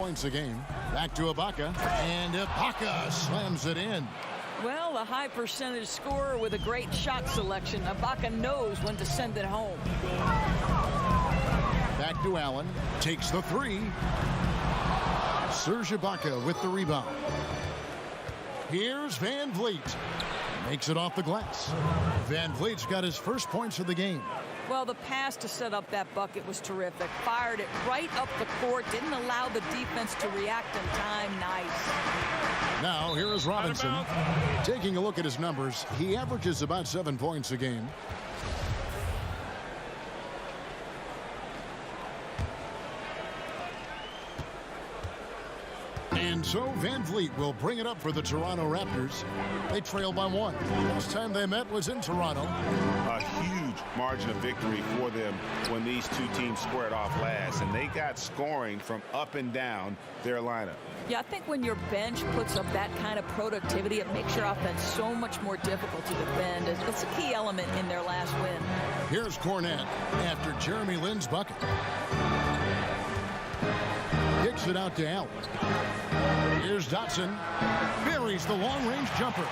points a game. Back to Ibaka, and Ibaka slams it in. Well, a high percentage scorer with a great shot selection. Ibaka knows when to send it home. Back to Allen, takes the three. Serge Ibaka with the rebound. Here's Van Vliet. Makes it off the glass. Van Vliet's got his first points of the game. Well, the pass to set up that bucket was terrific. Fired it right up the court. Didn't allow the defense to react in time. Nice. Now, here is Robinson. Taking a look at his numbers, he averages about 7 points a game. And so Van Vliet will bring it up for the Toronto Raptors. They trail by 1. Last time they met was in Toronto. A huge margin of victory for them when these two teams squared off last, and they got scoring from up and down their lineup. Yeah, I think when your bench puts up that kind of productivity, it makes your offense so much more difficult to defend. It's a key element in their last win. Here's Cornette after Jeremy Lin's bucket. Kicks it out to Allen. Here's Dotson. Buries the long-range jumper.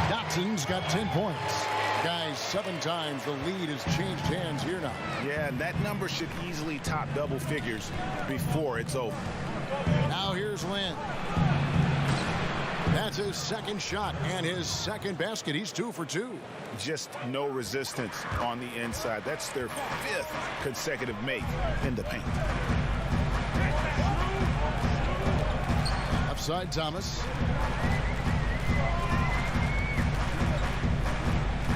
Dotson's got 10 points. Guys, 7 times the lead has changed hands here now. Yeah, and that number should easily top double figures before it's over. Now here's Lin. That's his second shot and his second basket. He's 2 for 2. Just no resistance on the inside. That's their 5th consecutive make in the paint. Upside Thomas.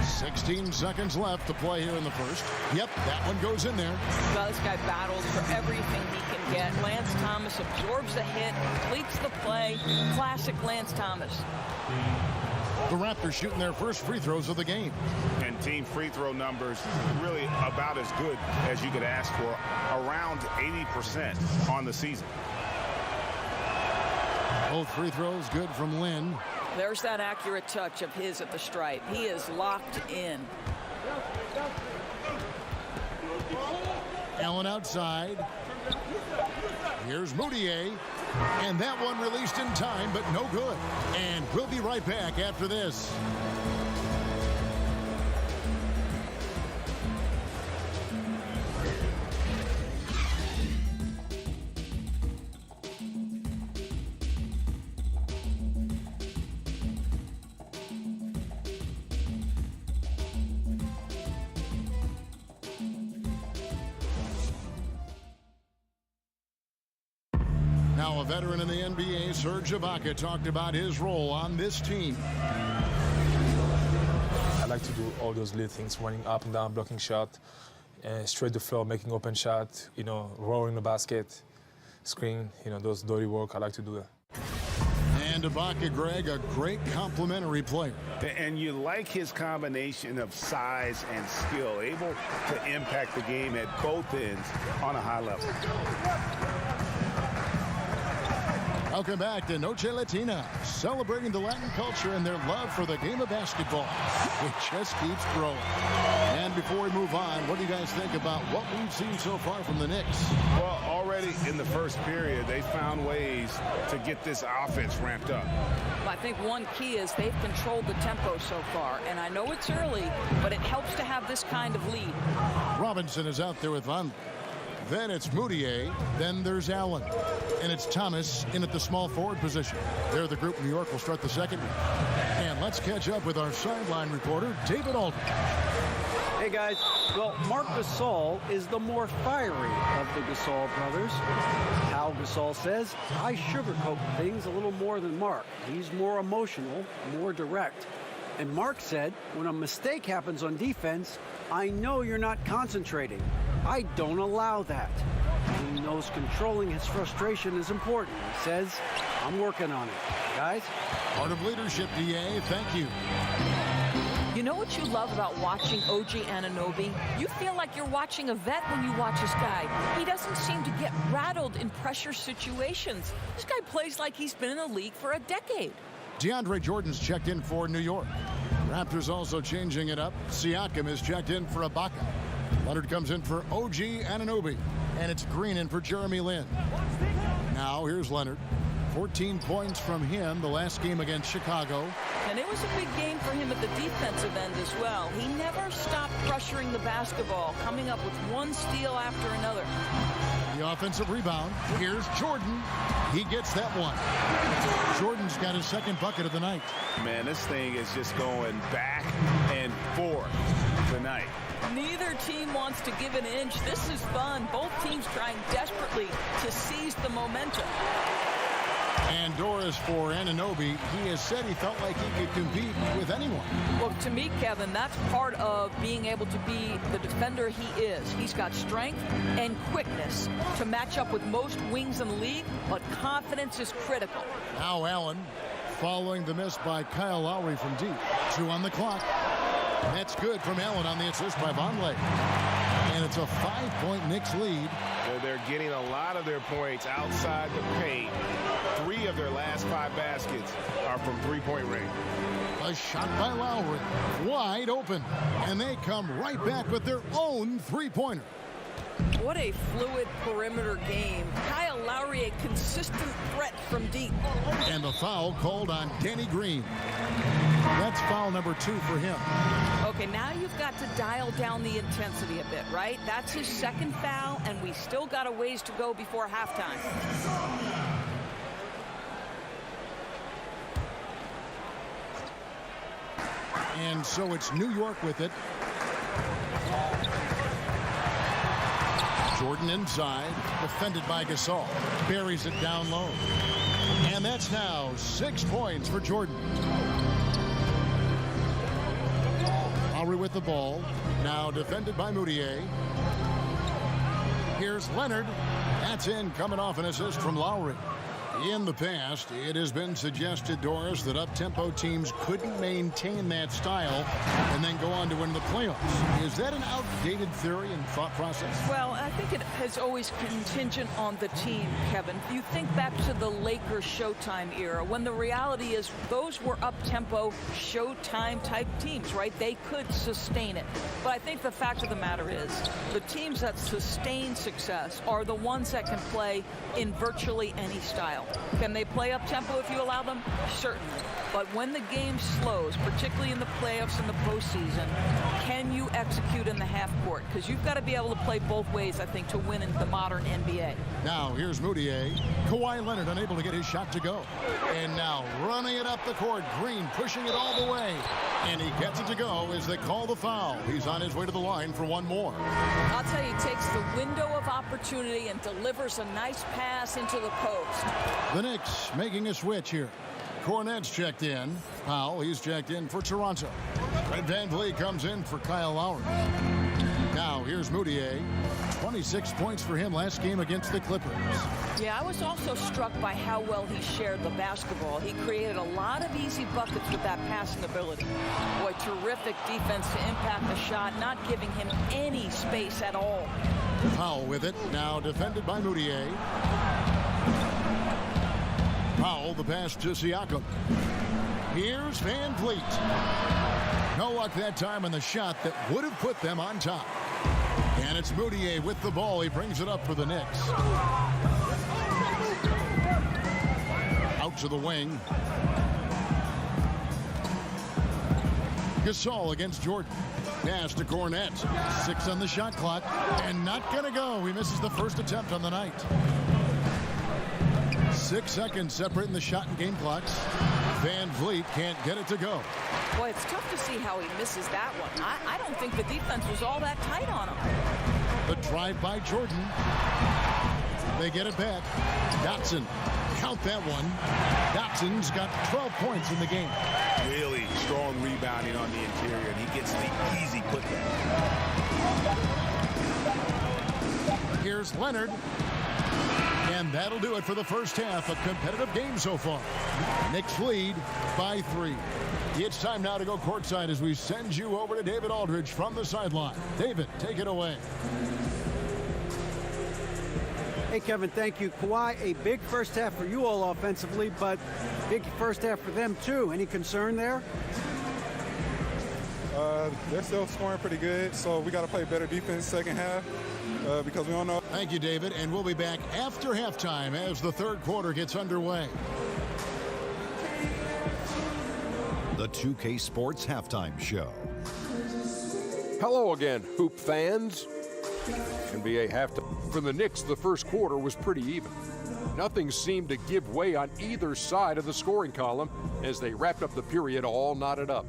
16 seconds left to play here in the first. Yep, that one goes in there. Well, this guy battles for everything he can get. Lance Thomas absorbs the hit, completes the play. Classic Lance Thomas. The Raptors shooting their first free throws of the game. And team free throw numbers really about as good as you could ask for. Around 80% on the season. Both free throws good from Lin. There's that accurate touch of his at the stripe. He is locked in. Allen outside. Here's Moutier. And that one released in time, but no good. And we'll be right back after this. Now a veteran in the NBA, Serge Ibaka, talked about his role on this team. I like to do all those little things, running up and down, blocking shot, straight to the floor, making open shot, rolling the basket, screen, those dirty work. I like to do that. And Ibaka, Greg, a great complementary player. And you like his combination of size and skill, able to impact the game at both ends on a high level. Welcome back to Noche Latina, celebrating the Latin culture and their love for the game of basketball. It just keeps growing. And before we move on, what do you guys think about what we've seen so far from the Knicks? Well, already in the first period, they found ways to get this offense ramped up. I think one key is they've controlled the tempo so far. And I know it's early, but it helps to have this kind of lead. Robinson is out there with Van. Then it's Moutier. Then there's Allen. And it's Thomas in at the small forward position. There, the group New York will start the second. And let's catch up with our sideline reporter, David Alden. Hey, guys. Well, Marc Gasol is the more fiery of the Gasol brothers. Pau Gasol says, I sugarcoat things a little more than Marc. He's more emotional, more direct. And Marc said, when a mistake happens on defense, I know you're not concentrating. I don't allow that. He knows controlling his frustration is important. He says, I'm working on it. Guys? Part of leadership, DA. Thank you. You know what you love about watching OG Anunoby? You feel like you're watching a vet when you watch this guy. He doesn't seem to get rattled in pressure situations. This guy plays like he's been in the league for a decade. DeAndre Jordan's checked in for New York. Raptors also changing it up. Siakam is checked in for Ibaka. Leonard comes in for OG Anunoby. And it's Green in for Jeremy Lin. Now here's Leonard. 14 points from him the last game against Chicago. And it was a big game for him at the defensive end as well. He never stopped pressuring the basketball, coming up with one steal after another. The offensive rebound. Here's Jordan. He gets that one. Jordan's got his second bucket of the night. Man, this thing is just going back and forth tonight. Neither team wants to give an inch. This is fun. Both teams trying desperately to seize the momentum. And Doris for Anunoby, he has said he felt like he could compete with anyone. Well, to me, Kevin, that's part of being able to be the defender he is. He's got strength and quickness to match up with most wings in the league, but confidence is critical. Now Allen following the miss by Kyle Lowry from deep. 2 on the clock. That's good from Allen on the assist by Vonleh. And it's a 5-point Knicks lead. They're getting a lot of their points outside the paint. 3 of their last 5 baskets are from three-point range. A shot by Lowry, wide open. And they come right back with their own three-pointer. What a fluid perimeter game. Kyle Lowry, a consistent threat from deep. And the foul called on Danny Green. That's foul number 2 for him. Okay, now you've got to dial down the intensity a bit, right? That's his second foul, and we still got a ways to go before halftime. And so it's New York with it. Jordan inside, defended by Gasol. Buries it down low. And that's now 6 points for Jordan. Lowry with the ball. Now defended by Moutier. Here's Leonard. That's in, coming off an assist from Lowry. In the past, it has been suggested, Doris, that up-tempo teams couldn't maintain that style and then go on to win the playoffs. Is that an outdated theory and thought process? Well, I think it has always contingent on the team, Kevin. You think back to the Lakers Showtime era, when the reality is those were up-tempo, Showtime type teams, right? They could sustain it. But I think the fact of the matter is the teams that sustain success are the ones that can play in virtually any style. Can they play up-tempo if you allow them? Certainly. But when the game slows, particularly in the playoffs and the postseason, can you execute in the half court? Because you've got to be able to play both ways, I think, to win in the modern NBA. Now, here's Moutier. Kawhi Leonard unable to get his shot to go. And now running it up the court. Green pushing it all the way. And he gets it to go as they call the foul. He's on his way to the line for one more. I'll tell you, he takes the window of opportunity and delivers a nice pass into the post. The Knicks making a switch here. Cornette's checked in. Powell, he's checked in for Toronto. Fred VanVleet comes in for Kyle Lowry. Now, here's Moutier. 26 points for him last game against the Clippers. Yeah, I was also struck by how well he shared the basketball. He created a lot of easy buckets with that passing ability. Boy, terrific defense to impact the shot, not giving him any space at all. Powell with it, now defended by Moutier. Powell, the pass to Siakam. Here's VanVleet. No luck that time on the shot that would have put them on top. And it's Moutier with the ball. He brings it up for the Knicks. Out to the wing. Gasol against Jordan. Pass to Cornette. 6 on the shot clock. And not going to go. He misses the first attempt on the night. 6 seconds separating the shot and game clocks. VanVleet can't get it to go. Boy, it's tough to see how he misses that one. I don't think the defense was all that tight on him. The drive by Jordan. They get it back. Dotson. Count that one. Dotson's got 12 points in the game. Really strong rebounding on the interior, and he gets the easy putback. Here's Leonard. And that'll do it for the first half. A competitive game so far. Knicks lead by 3. It's time now to go courtside as we send you over to David Aldridge from the sideline. David, take it away. Hey, Kevin, thank you. Kawhi, a big first half for you all offensively, but big first half for them, too. Any concern there? They're still scoring pretty good, so we got to play better defense second half. because we don't know. Thank you, David, and we'll be back after halftime as the third quarter gets underway. The 2K Sports Halftime Show. Hello again, Hoop fans. NBA halftime. For the Knicks, the first quarter was pretty even. Nothing seemed to give way on either side of the scoring column as they wrapped up the period all knotted up.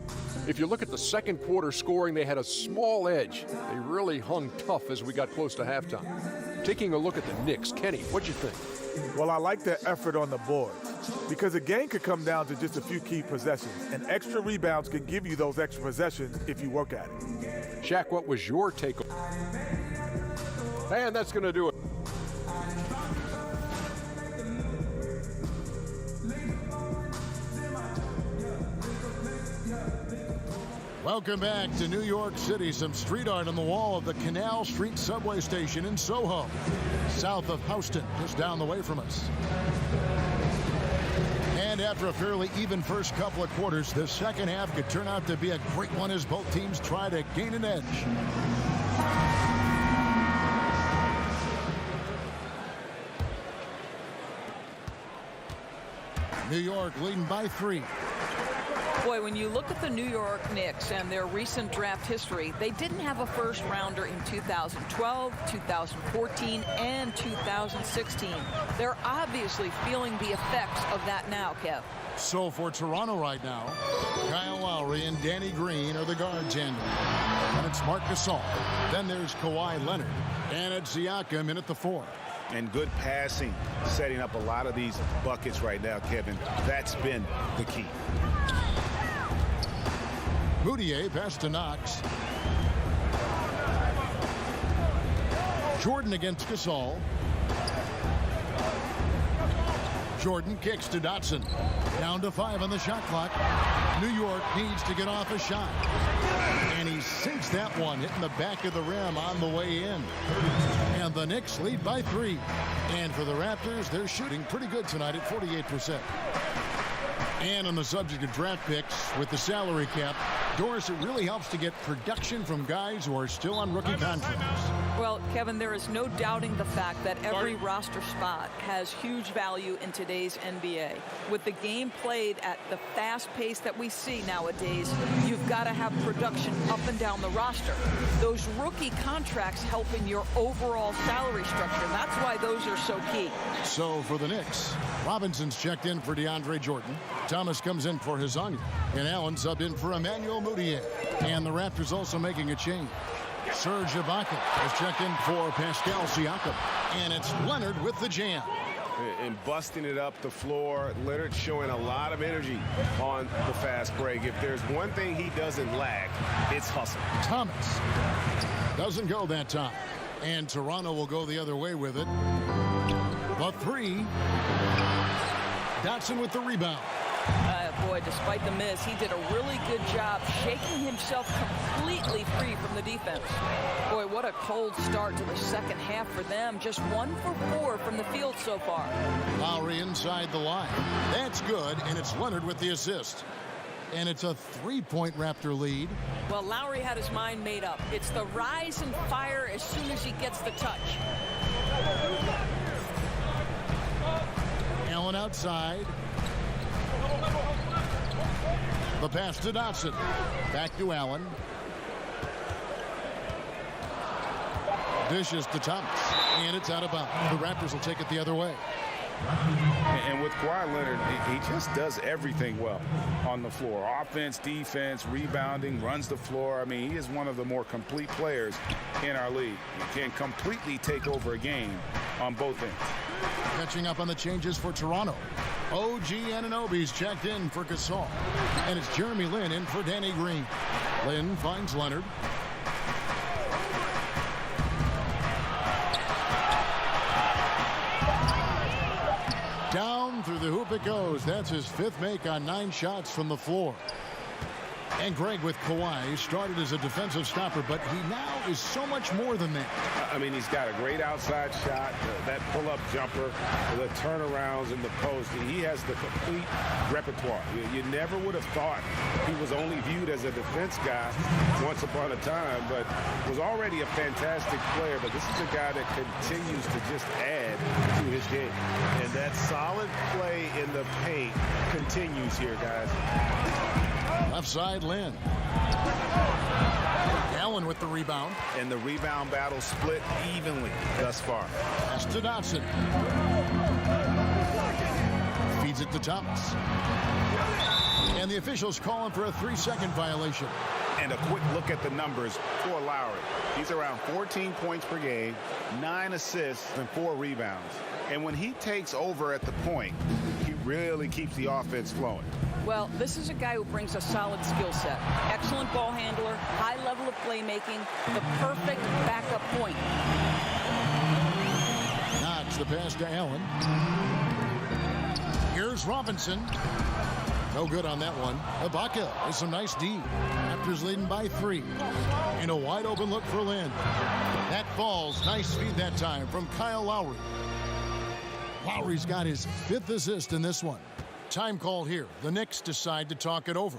If you look at the second quarter scoring, they had a small edge. They really hung tough as we got close to halftime. Taking a look at the Knicks, Kenny, what'd you think? Well, I like their effort on the board because a game could come down to just a few key possessions, and extra rebounds can give you those extra possessions if you work at it. Shaq, what was your take? And that's going to do it. Welcome back to New York City. Some street art on the wall of the Canal Street subway station in Soho, south of Houston, just down the way from us. And after a fairly even first couple of quarters, the second half could turn out to be a great one as both teams try to gain an edge. New York leading by 3. Boy, when you look at the New York Knicks and their recent draft history, they didn't have a first rounder in 2012, 2014, and 2016. They're obviously feeling the effects of that now, Kev. So for Toronto right now, Kyle Lowry and Danny Green are the guard tandem. And it's Marc Gasol. Then there's Kawhi Leonard. And it's Siakam in at the 4. And good passing, setting up a lot of these buckets right now, Kevin. That's been the key. Moutier pass to Knox. Jordan against Gasol. Jordan kicks to Dotson. Down to 5 on the shot clock. New York needs to get off a shot. And he sinks that one, hitting the back of the rim on the way in. And the Knicks lead by 3. And for the Raptors, they're shooting pretty good tonight at 48%. And on the subject of draft picks, with the salary cap, Doris, it really helps to get production from guys who are still on rookie contracts. Well, Kevin, there is no doubting the fact that every roster spot has huge value in today's NBA. With the game played at the fast pace that we see nowadays, you've got to have production up and down the roster. Those rookie contracts help in your overall salary structure. That's why those are so key. So for the Knicks, Robinson's checked in for DeAndre Jordan. Thomas comes in for Hezonja. And Allen subbed in for Emmanuel Moutier. And the Raptors also making a change. Serge Ibaka is checked in for Pascal Siakam. And it's Leonard with the jam. And busting it up the floor. Leonard showing a lot of energy on the fast break. If there's one thing he doesn't lack, it's hustle. Thomas doesn't go that time. And Toronto will go the other way with it. The 3. Dotson with the rebound. Boy, despite the miss, he did a really good job shaking himself completely free from the defense. Boy, what a cold start to the second half for them. Just 1 for 4 from the field so far. Lowry inside the line. That's good, and it's Leonard with the assist. And it's a 3-point Raptor lead. Well, Lowry had his mind made up. It's the rise and fire as soon as he gets the touch. Allen outside. The pass to Dotson. Back to Allen. Dishes to Thomas. And it's out of bounds. The Raptors will take it the other way. And with Kawhi Leonard, he just does everything well on the floor. Offense, defense, rebounding, runs the floor. I mean, he is one of the more complete players in our league. He can completely take over a game on both ends. Catching up on the changes for Toronto. OG Anunoby's checked in for Gasol. And it's Jeremy Lin in for Danny Green. Lin finds Leonard. Down through the hoop it goes. That's his 5th make on 9 shots from the floor. And Greg with Kawhi started as a defensive stopper, but he now is so much more than that. I mean, he's got a great outside shot, that pull-up jumper, the turnarounds in the post. He has the complete repertoire. You never would have thought he was only viewed as a defense guy once upon a time, but was already a fantastic player. But this is a guy that continues to just add to his game. And that solid play in the paint continues here, guys. Left side, Lynn. Allen with the rebound. And the rebound battle split evenly thus far. Pass to Dotson. Feeds it to Thomas. And the officials calling for a 3-second violation. And a quick look at the numbers for Lowry. He's around 14 points per game, 9 assists, and 4 rebounds. And when he takes over at the point, he really keeps the offense flowing. Well, this is a guy who brings a solid skill set. Excellent ball handler, high level of playmaking, the perfect backup point. Knocks the pass to Allen. Here's Robinson. No good on that one. Ibaka with some nice D. Raptors leading by 3. And a wide open look for Lynn. That falls. Nice speed that time from Kyle Lowry. Lowry's got his 5th assist in this one. Time called here. The Knicks decide to talk it over.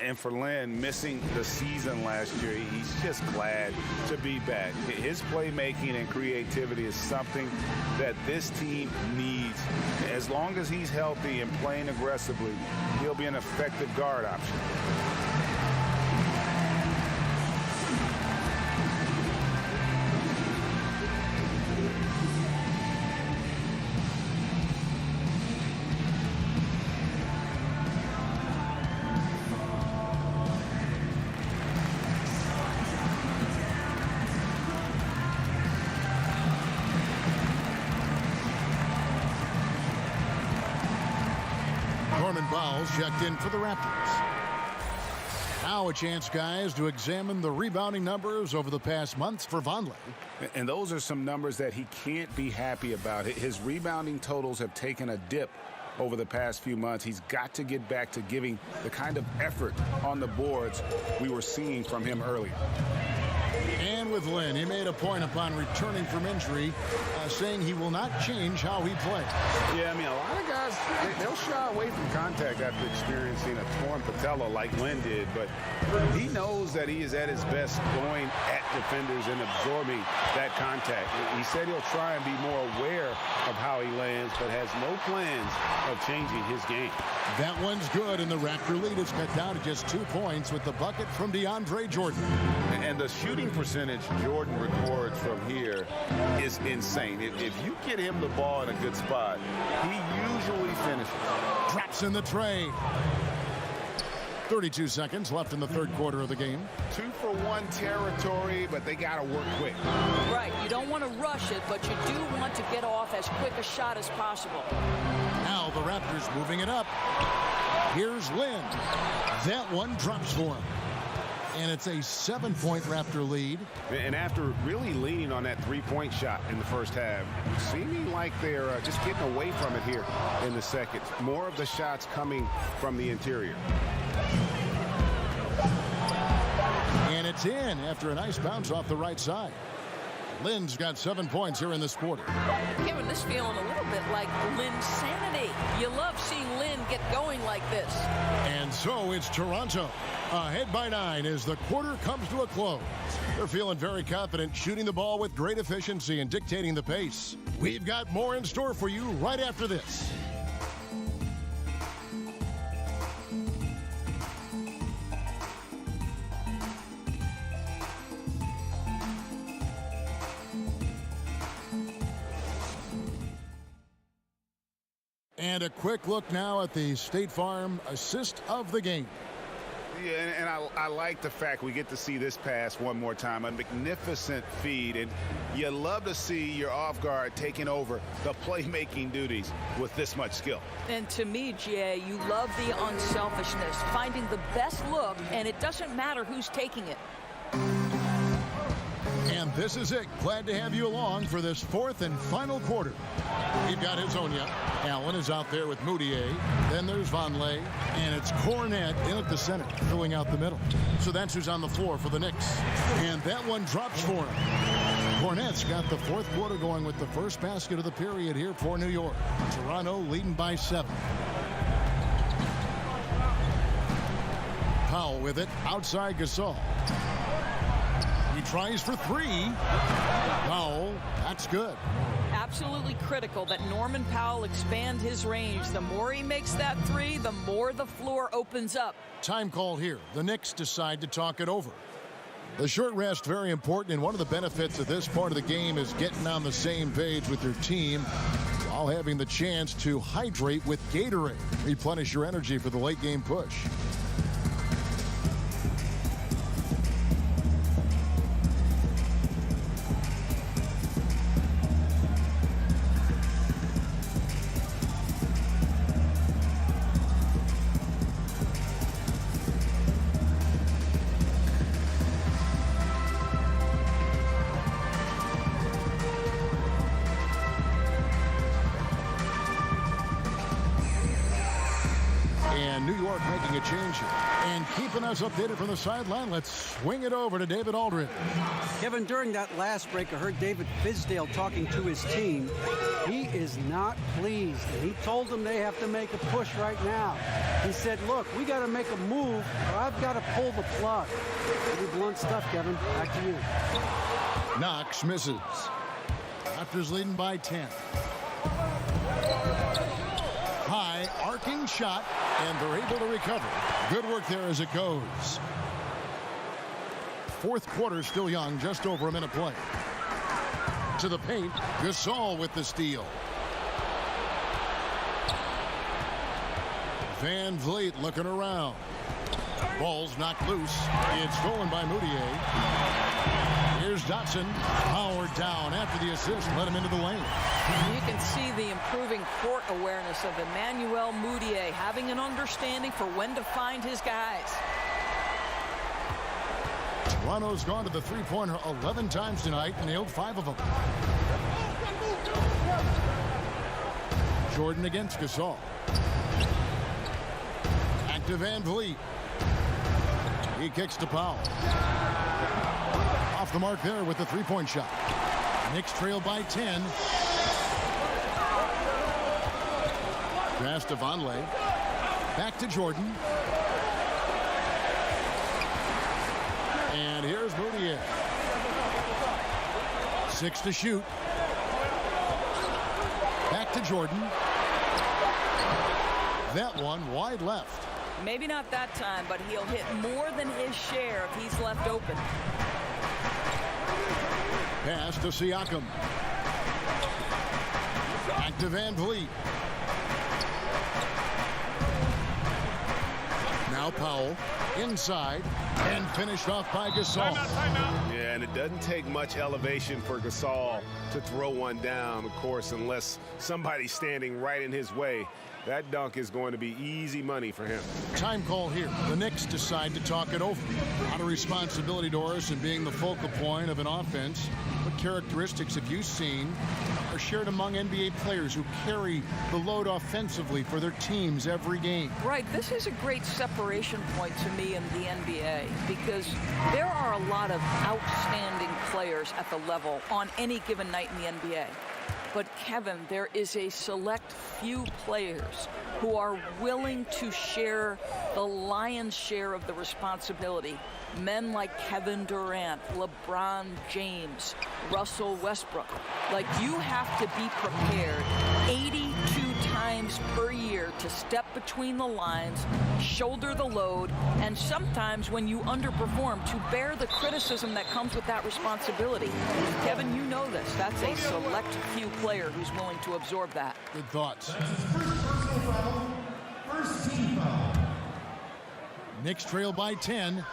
And for Lynn, missing the season last year, he's just glad to be back. His playmaking and creativity is something that this team needs. As long as he's healthy and playing aggressively, he'll be an effective guard option. Checked in for the Raptors. Now a chance, guys, to examine the rebounding numbers over the past months for Vonleh. And those are some numbers that he can't be happy about. His rebounding totals have taken a dip over the past few months. He's got to get back to giving the kind of effort on the boards we were seeing from him earlier. And with Lynn, he made a point upon returning from injury, saying he will not change how he plays. Yeah, I mean, a lot of guys, they'll shy away from contact after experiencing a torn patella like Lynn did, but he knows that he is at his best going at defenders and absorbing that contact. He said he'll try and be more aware of how he lands, but has no plans of changing his game. That one's good, and the Raptor lead is cut down to just 2 points with the bucket from DeAndre Jordan. And the shooting percentage Jordan records from here is insane. If you get him the ball in a good spot, he usually finishes. Drops in the tray. 32 seconds left in the third quarter of the game. 2-for-1 territory, but they got to work quick. Right. You don't want to rush it, but you do want to get off as quick a shot as possible. Now the Raptors moving it up. Here's Lynn. That one drops for him. And it's a 7-point Raptor lead. And after really leaning on that three-point shot in the first half, seeming like they're just getting away from it here in the second. More of the shots coming from the interior. And it's in after a nice bounce off the right side. Lynn's got 7 points here in this quarter. Giving this feeling a little bit like Lynn's sanity. You love seeing Lynn get going like this. And so it's Toronto ahead by 9 as the quarter comes to a close. They're feeling very confident, shooting the ball with great efficiency and dictating the pace. We've got more in store for you right after this. And a quick look now at the State Farm assist of the game. Yeah, and I like the fact we get to see this pass one more time. A magnificent feed, and you love to see your off guard taking over the playmaking duties with this much skill. And to me, Jay, you love the unselfishness, finding the best look, and it doesn't matter who's taking it. And this is it. Glad to have you along for this fourth and final quarter. We've got Hezonja. Allen is out there with Moutier. Then there's Vonleh. And it's Cornet in at the center, filling out the middle. So that's who's on the floor for the Knicks. And that one drops for him. Cornet's got the fourth quarter going with the first basket of the period here for New York. Toronto leading by 7. Powell with it, outside Gasol. He tries for 3. Powell, that's good. Absolutely critical that Norman Powell expand his range. The more he makes that 3, the more the floor opens up. Time call here. The Knicks decide to talk it over. The short rest, very important, and one of the benefits of this part of the game is getting on the same page with your team while having the chance to hydrate with Gatorade. Replenish your energy for the late game push. Making a change here. And keeping us updated from the sideline, let's swing it over to David Aldridge. Kevin, during that last break, I heard David Fizdale talking to his team. He is not pleased. And he told them they have to make a push right now. He said, look, we got to make a move, or I've got to pull the plug. Pretty blunt stuff, Kevin. Back to you. Knox misses. Raptors leading by 10. High arcing shot, and they're able to recover. Good work there as it goes. Fourth quarter still young, just over a minute play. To the paint, Gasol with the steal. Van Vliet looking around. Ball's knocked loose. It's stolen by Moutier. Here's Dotson. Powered down after the assist. Let him into the lane. You can see the improving court awareness of Emmanuel Moutier, having an understanding for when to find his guys. Toronto's gone to the three-pointer 11 times tonight and nailed 5 of them. Jordan against Gasol. Back to Van Vliet. He kicks to Powell. Off the mark there with the three-point shot. Knicks trail by 10. Pass to Vonleh. Back to Jordan. And here's Moutier. 6 to shoot. Back to Jordan. That one wide left. Maybe not that time, but he'll hit more than his share if he's left open. Pass to Siakam. Back to Van Vliet. Now Powell inside and finished off by Gasol. Yeah, and it doesn't take much elevation for Gasol to throw one down, of course, unless somebody's standing right in his way. That dunk is going to be easy money for him. Time call here. The Knicks decide to talk it over. A lot of responsibility, Doris, in being the focal point of an offense. What characteristics have you seen are shared among NBA players who carry the load offensively for their teams every game? Right. This is a great separation point to me in the NBA because there are a lot of outstanding players at the level on any given night in the NBA. But, Kevin, there is a select few players who are willing to share the lion's share of the responsibility. Men like Kevin Durant, LeBron James, Russell Westbrook. Like, you have to be prepared 82 times per year to step between the lines, shoulder the load, and sometimes when you underperform, to bear the criticism that comes with that responsibility. Kevin, you know this. That's a select few player who's willing to absorb that. Good thoughts. First team foul. Knicks trail by 10.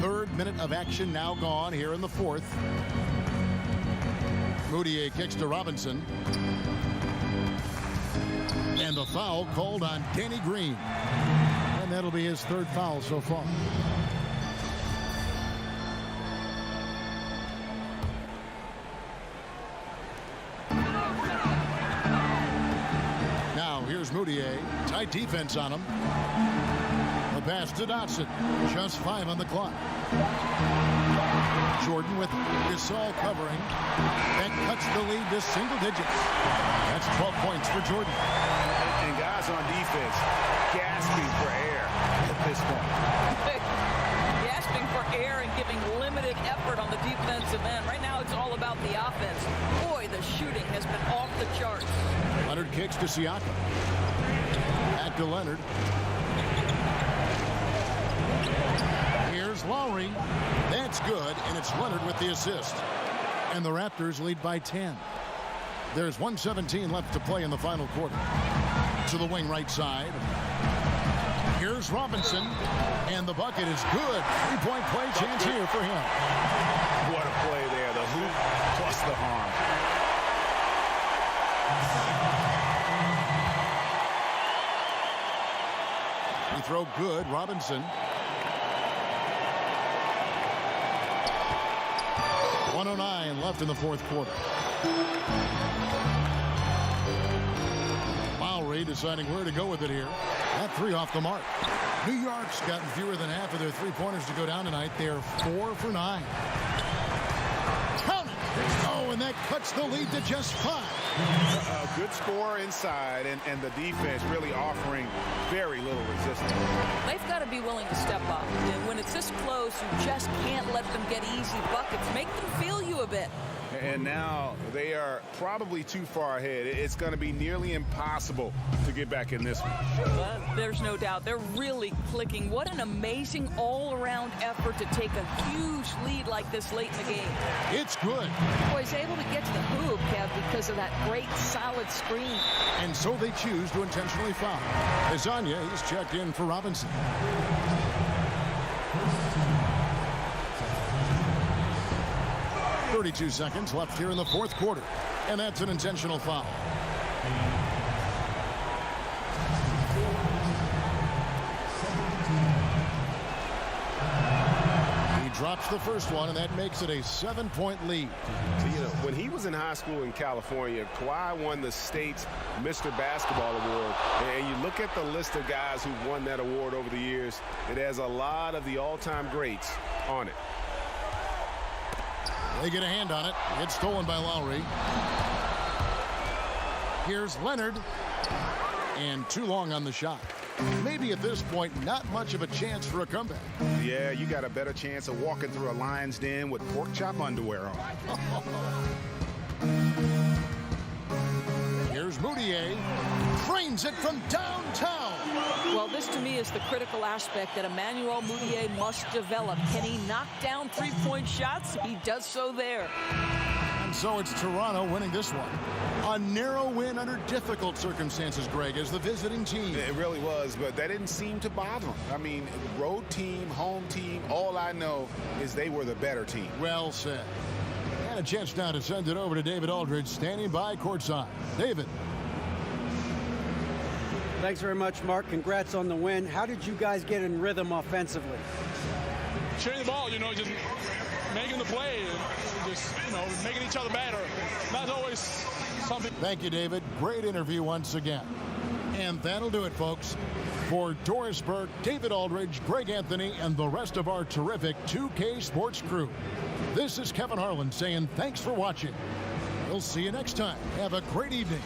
Third minute of action now gone here in the fourth. Moutier kicks to Robinson. And the foul called on Danny Green. And that'll be his third foul so far. Tight defense on him. The pass to Dotson. Just 5 on the clock. Jordan with Gasol covering. That cuts the lead to single digits. That's 12 points for Jordan. And guys on defense gasping for air at this point. Gasping for air and giving limited effort on the defensive end. Right now it's all about the offense. Boy, the shooting has been off the charts. Leonard kicks to Siakam. Back to Leonard. Here's Lowry. That's good, and it's Leonard with the assist. And the Raptors lead by 10. There's 1:17 left to play in the final quarter. To the wing right side. Here's Robinson, and the bucket is good. 3-point play chance here for him. What a play there. The hoop plus the harm. We throw good. Robinson. 1:09 left in the fourth quarter. Lowry deciding where to go with it here. That 3 off the mark. New York's gotten fewer than half of their 3-pointers to go down tonight. They're 4 for 9. Count it. Oh, and that cuts the lead to just 5. A good score inside, and the defense really offering very little resistance. They've got to be willing to step up. And when it's this close, you just can't let them get easy buckets. Make them feel you a bit. And now they are probably too far ahead. It's going to be nearly impossible to get back in this one. Well, there's no doubt. They're really clicking. What an amazing all-around effort to take a huge lead like this late in the game. It's good. Boy, he's able to get to the hoop, Kev, because of that great solid screen. And so they choose to intentionally foul. Azania, he's checked in for Robinson. 32 seconds left here in the fourth quarter. And that's an intentional foul. He drops the first one, and that makes it a 7-point lead. So, you know, when he was in high school in California, Kawhi won the state's Mr. Basketball Award. And you look at the list of guys who won that award over the years, it has a lot of the all-time greats on it. They get a hand on it. It's stolen by Lowry. Here's Leonard. And too long on the shot. Maybe at this point, not much of a chance for a comeback. Yeah, you got a better chance of walking through a lion's den with pork chop underwear on. Here's Moutier. Trains it from downtown. Well, this to me is the critical aspect that Emmanuel Moutier must develop. Can he knock down three-point shots? He does so there. And so it's Toronto winning this one. A narrow win under difficult circumstances, Greg, as the visiting team. It really was, but that didn't seem to bother them. I mean, road team, home team, all I know is they were the better team. Well said. And a chance now to send it over to David Aldridge, standing by courtside. David. Thanks very much, Mark. Congrats on the win. How did you guys get in rhythm offensively? Sharing the ball, just making the play, and just, making each other better. That's always something. Thank you, David. Great interview once again. And that'll do it, folks. For Doris Burke, David Aldridge, Greg Anthony, and the rest of our terrific 2K Sports crew, this is Kevin Harlan saying thanks for watching. We'll see you next time. Have a great evening.